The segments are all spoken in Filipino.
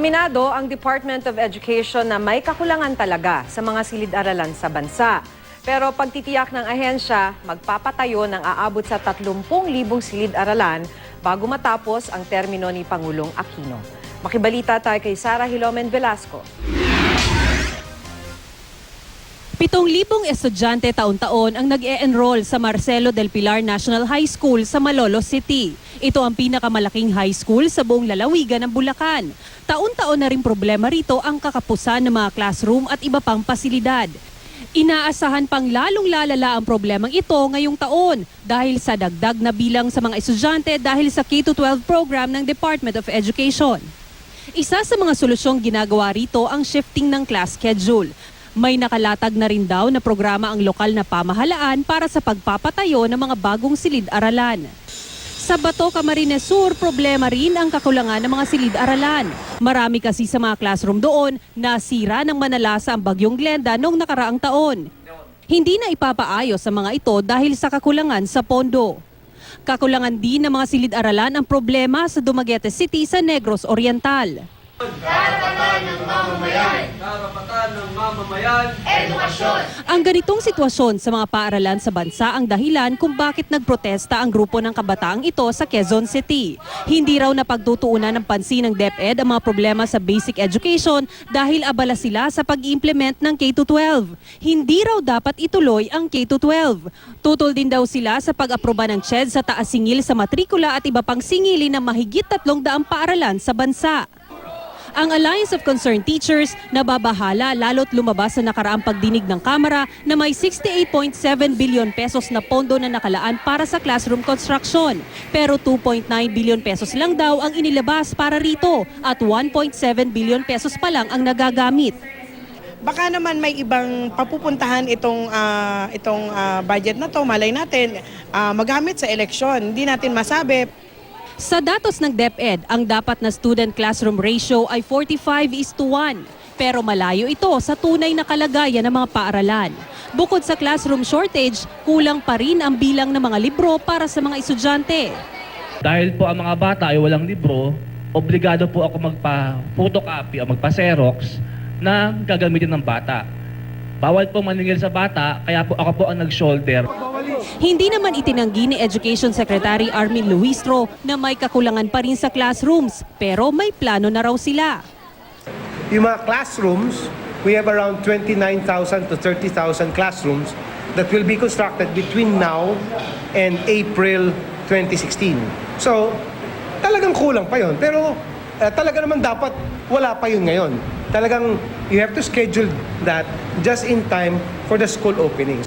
Aminado ang Department of Education na may kakulangan talaga sa mga silid-aralan sa bansa. Pero pagtitiyak ng ahensya, magpapatayo ng aabot sa 30,000 silid-aralan bago matapos ang termino ni Pangulong Aquino. Makibalita tayo kay Sara Hilomen Velasco. 7,000 estudyante taon-taon ang nag-e-enroll sa Marcelo del Pilar National High School sa Malolos City. Ito ang pinakamalaking high school sa buong lalawigan ng Bulacan. Taon-taon na rin problema rito ang kakapusan ng mga classroom at iba pang pasilidad. Inaasahan pang lalong lalala ang problemang ito ngayong taon dahil sa dagdag na bilang sa mga estudyante dahil sa K-12 program ng Department of Education. Isa sa mga solusyong ginagawa rito ang shifting ng class schedule. May nakalatag na rin daw na programa ang lokal na pamahalaan para sa pagpapatayo ng mga bagong silid-aralan. Sa Bato, Camarines Sur, problema rin ang kakulangan ng mga silid-aralan. Marami kasi sa mga classroom doon nasira ng manalasa ang bagyong Glenda noong nakaraang taon. Hindi na ipapaayos sa mga ito dahil sa kakulangan sa pondo. Kakulangan din ng mga silid-aralan ang problema sa Dumaguete City sa Negros Oriental. Karapatan ng mamamayan. Karapatan ng mamamayan. Edukasyon. Ang ganitong sitwasyon sa mga paaralan sa bansa ang dahilan kung bakit nagprotesta ang grupo ng kabataang ito sa Quezon City. Hindi raw napagtutuunan ng pansin ng DepEd ang mga problema sa basic education dahil abala sila sa pag-implement ng K-12. Hindi raw dapat ituloy ang K-12. Tutol din daw sila sa pag-aproba ng CHED sa taas singil sa matrikula at iba pang singili ng mahigit 300 paaralan sa bansa. Ang Alliance of Concerned Teachers nababahala lalo't lumabas sa nakaraang pagdinig ng Kamara na may 68.7 billion pesos na pondo na nakalaan para sa classroom construction. Pero 2.9 billion pesos lang daw ang inilabas para rito at 1.7 billion pesos pa lang ang nagagamit. Baka naman may ibang papupuntahan itong budget na to, malay natin magamit sa eleksyon. Hindi natin masabi. Sa datos ng DepEd, ang dapat na student-classroom ratio ay 45:1. Pero malayo ito sa tunay na kalagayan ng mga paaralan. Bukod sa classroom shortage, kulang pa rin ang bilang ng mga libro para sa mga estudyante. Dahil po ang mga bata ay walang libro, obligado po ako magpa-photocopy o magpa-xerox na gagamitin ng bata. Bawal po maningil sa bata, kaya po ako po ang nag-shoulder. Hindi naman itinanggi ni Education Secretary Armin Luistro na may kakulangan pa rin sa classrooms, pero may plano na raw sila. Yung mga classrooms, we have around 29,000 to 30,000 classrooms that will be constructed between now and April 2016. So, talagang kulang pa yun. Pero talaga naman dapat wala pa yun ngayon. Talagang you have to schedule that just in time for the school openings.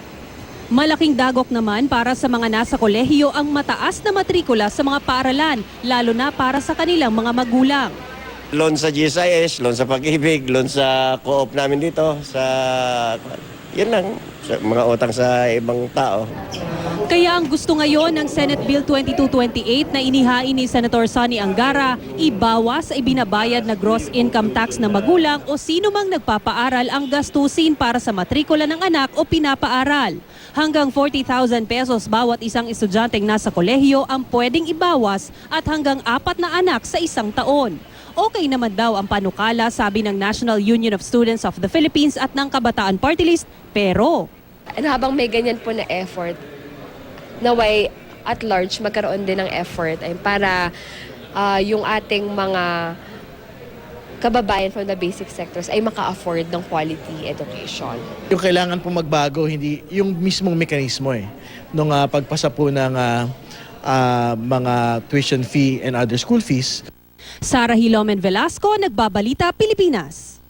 Malaking dagok naman para sa mga nasa kolehiyo ang mataas na matrikula sa mga paaralan, lalo na para sa kanilang mga magulang. Loan sa GSIS, loan sa Pag-ibig, loan sa co-op namin dito, yun lang, sa mga utang sa ibang tao. Kaya ang gusto ngayon ng Senate Bill 2228 na inihain ni Senator Sonny Angara, ibawas sa ibinabayad na gross income tax ng magulang o sino mang nagpapaaral ang gastusin para sa matrikula ng anak o pinapaaral. Hanggang 40,000 pesos bawat isang estudyanteng nasa kolehiyo ang pwedeng ibawas at hanggang 4 na anak sa isang taon. Okay naman daw ang panukala, sabi ng National Union of Students of the Philippines at ng Kabataan Party List, pero habang may ganyan po na effort, naway at large magkaroon din ng effort para yung ating mga kababayan from the basic sectors ay maka-afford ng quality education. Yung kailangan po magbago, hindi yung mismong mekanismo nung pagpasa po ng mga tuition fee and other school fees. Sara Hilomen Velasco, Nagbabalita, Pilipinas.